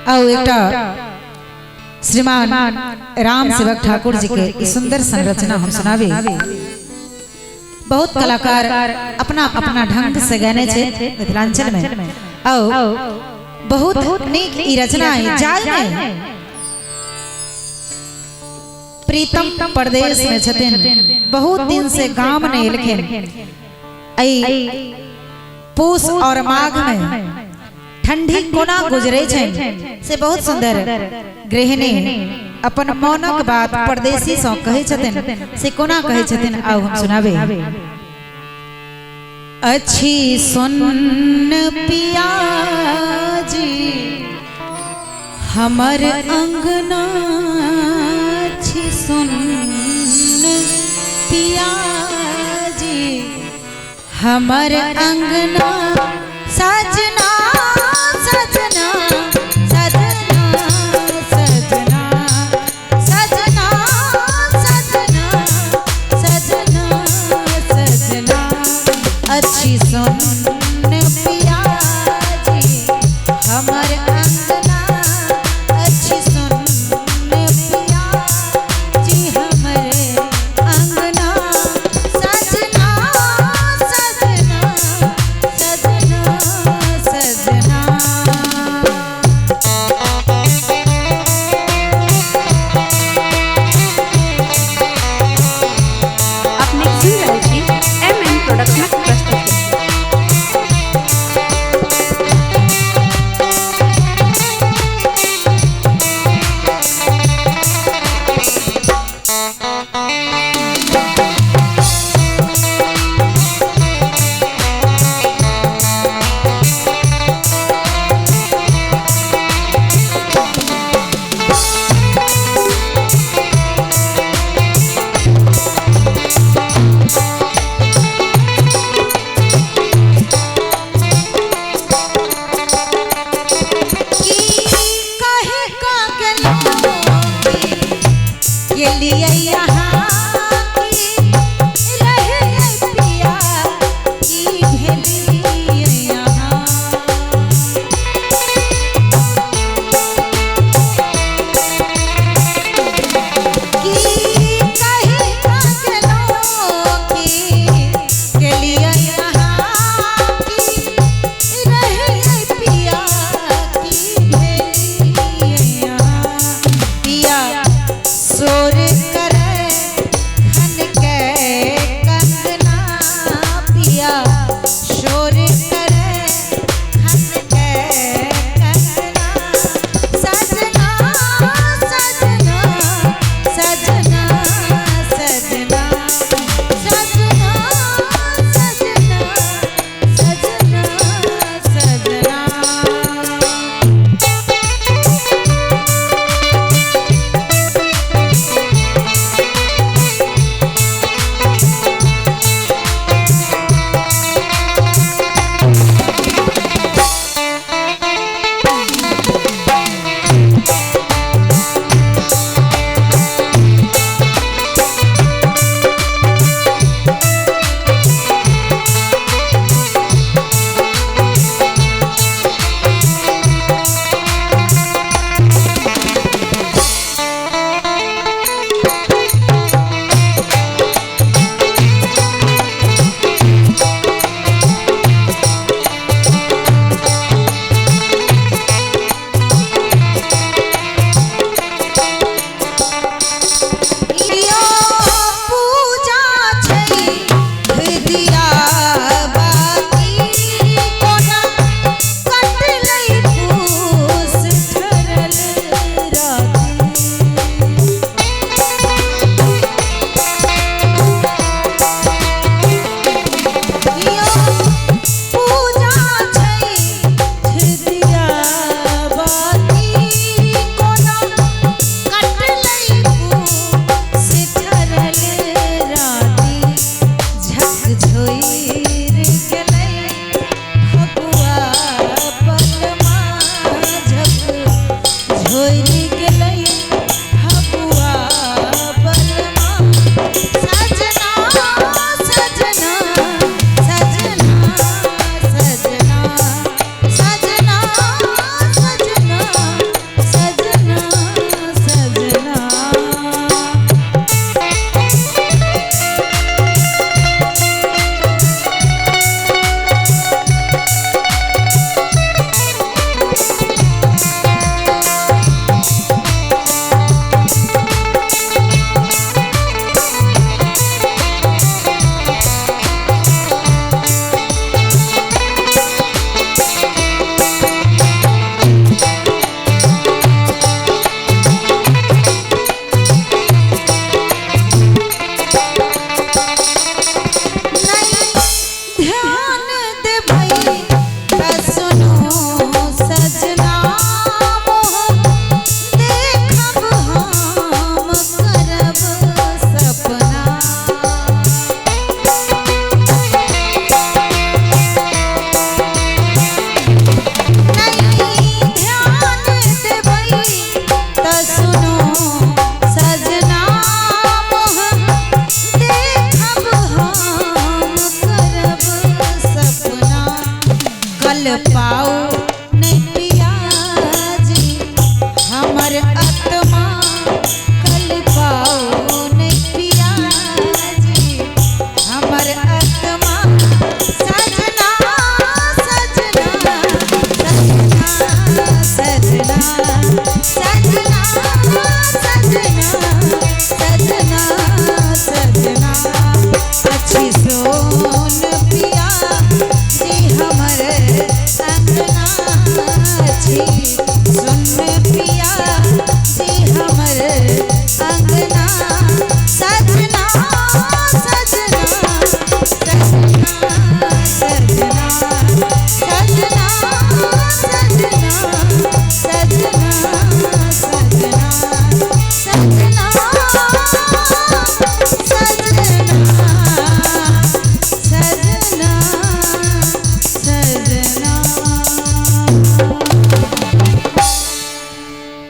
आओ एकटा श्रीमान राम सेवक ठाकुर जी के सुंदर संरचना हम सुनावे। बहुत कलाकार अपना अपना ढंग से गाने छे मिथिलांचल में। आओ बहुत नीक ई रचना है जाय में प्रीतम प्रदेश में छथिन, बहुत दिन से गांव ने एलखिन। आई पूस और माघ में ठंडी कोना गुजरे छे से बहुत सुंदर गृहिणी अपन मौनक बात परदेसी सो कहे छथिन से कोना कहे छथिन। आओ हम सुनावे। अच्छी सुन पिया जी हमर अंगना, अच्छी सुन पिया जी हमर अंगना, सजना सजना सजना सजना सजना सजना सजना सजना अच्छी सुन पिया जी हमर अंगना, अच्छी सुन पिया जी हमरे अंगना, सजना सजना सजना सुन